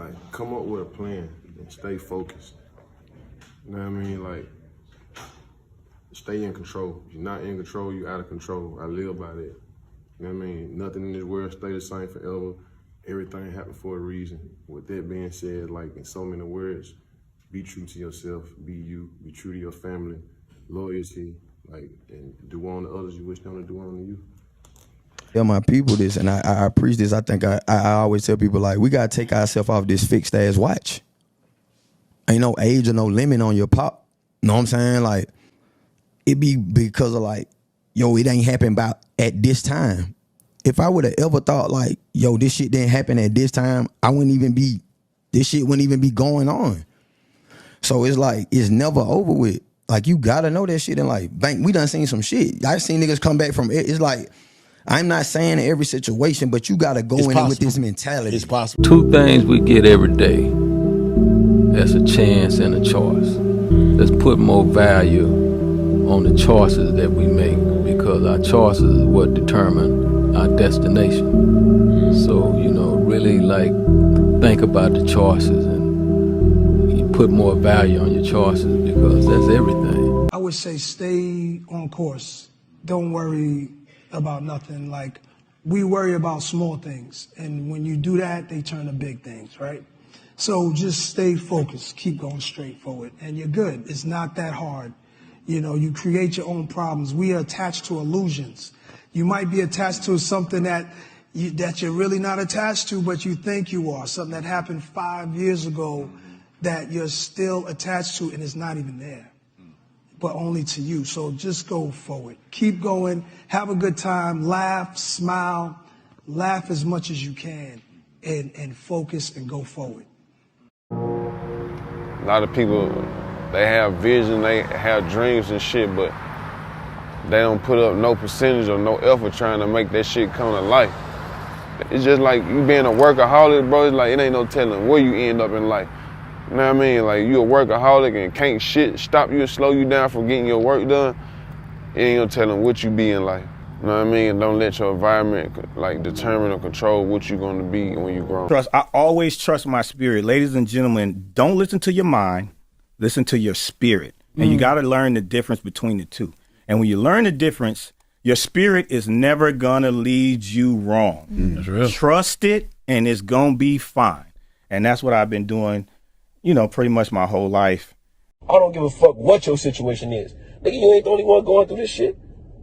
like, come up with a plan and stay focused. You know what I mean? Like, stay in control. If you're not in control, you're out of control. I live by that. You know what I mean? Nothing in this world stay the same forever. Everything happened for a reason. With that being said, like in so many words, be true to yourself, be you, be true to your family, loyalty, like, and do on to others you wish them to do on to you. Tell my people this, and I preach this. I think I always tell people, like, we gotta take ourselves off this fixed ass watch. Ain't no age or no limit on your pop. Know what I'm saying? Like, it be because of like, yo, it ain't happened about at this time. If I would have ever thought like, yo, this shit didn't happen at this time, this shit wouldn't even be going on. So it's like, it's never over with. Like, you gotta know that shit in life. Bank, we done seen some shit. I've seen niggas come back from it. It's like, I'm not saying in every situation, but you gotta go in with this mentality. It's possible. Two things we get every day. That's a chance and a choice. Let's put more value on the choices that we make, because our choices is what determine our destination. So, you know, really like think about the choices and you put more value on your choices, because that's everything. I would say stay on course. Don't worry about nothing. Like, we worry about small things, and when you do that, they turn to big things, right? So just stay focused, keep going straight forward, and you're good. It's not that hard. You know, you create your own problems. We are attached to illusions. You might be attached to something that you're really not attached to, but you think you are. Something that happened 5 years ago that you're still attached to, and it's not even there, but only to you. So just go forward. Keep going. Have a good time. Laugh, smile. Laugh as much as you can, and focus and go forward. A lot of people, they have vision, they have dreams and shit, but they don't put up no percentage or no effort trying to make that shit come to life. It's just like you being a workaholic, bro. It's like it ain't no telling where you end up in life. You know what I mean? Like, you a workaholic and can't shit stop you or slow you down from getting your work done. It ain't no telling what you be in life. You know what I mean? Don't let your environment like determine or control what you're gonna be when you grow. I always trust my spirit. Ladies and gentlemen, don't listen to your mind, listen to your spirit. And you gotta learn the difference between the two. And when you learn the difference, your spirit is never gonna lead you wrong. That's real. Trust it and it's gonna be fine. And that's what I've been doing, you know, pretty much my whole life. I don't give a fuck what your situation is. Nigga, you ain't the only one going through this shit.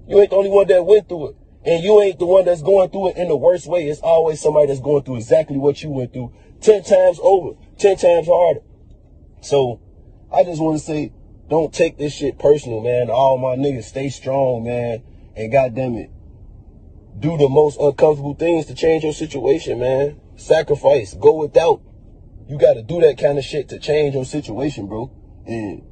You ain't the only one that went through it. And you ain't the one that's going through it in the worst way. It's always somebody that's going through exactly what you went through 10 times over, 10 times harder. So I just want to say, don't take this shit personal, man. All my niggas, stay strong, man. And goddamn it, do the most uncomfortable things to change your situation, man. Sacrifice, go without. You got to do that kind of shit to change your situation, bro. And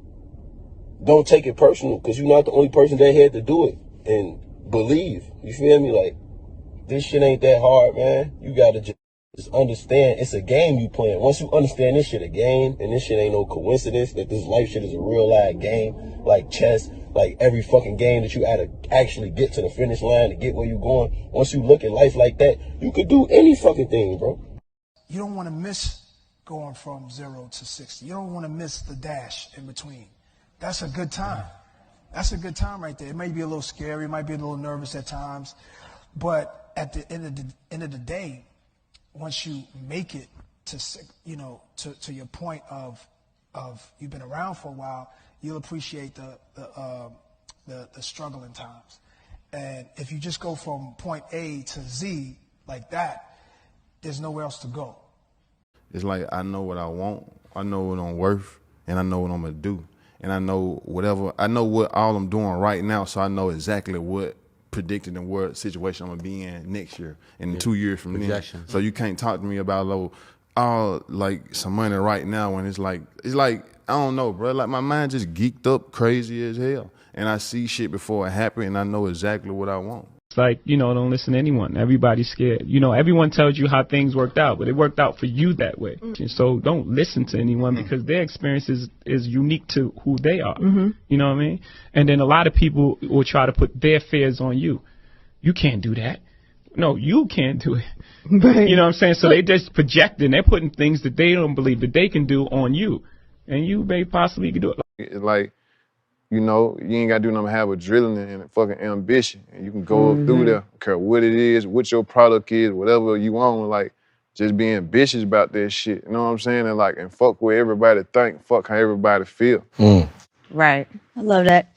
don't take it personal, because you're not the only person that had to do it. And believe, you feel me? Like, this shit ain't that hard, man. You got to just understand it's a game you playing. Once you understand this shit a game, and this shit ain't no coincidence, that this life shit is a real live game, like chess, like every fucking game that you gotta actually get to the finish line to get where you're going. Once you look at life like that, you could do any fucking thing, bro. You don't want to miss going from 0 to 60. You don't want to miss the dash in between. That's a good time. That's a good time right there. It may be a little scary, it might be a little nervous at times, but at the end of the day, once you make it to, you know, to your point of you've been around for a while, you'll appreciate the struggling times. And if you just go from point A to Z like that, there's nowhere else to go. It's like, I know what I want, I know what I'm worth, and I know what I'm gonna do. And I know what all I'm doing right now, so I know exactly what predicted and what situation I'm gonna be in next year and 2 years from then. So you can't talk to me about like some money right now when it's like I don't know, bro. Like, my mind just geeked up crazy as hell, and I see shit before it happen, and I know exactly what I want. It's like, you know, don't listen to anyone. Everybody's scared. You know, everyone tells you how things worked out, but it worked out for you that way. So don't listen to anyone, because their experience is unique to who they are. You know what I mean? And then a lot of people will try to put their fears on you. You can't do that. no, you can't do it. Right. You know what I'm saying? So they just projecting, they're putting things that they don't believe that they can do on you. And you may possibly can do it. It's like, you know, you ain't got to do nothing but have adrenaline and fucking ambition. And you can go up through there, don't care what it is, what your product is, whatever you want, like, just be ambitious about that shit. You know what I'm saying? And like, and fuck what everybody think, fuck how everybody feel. Right. I love that.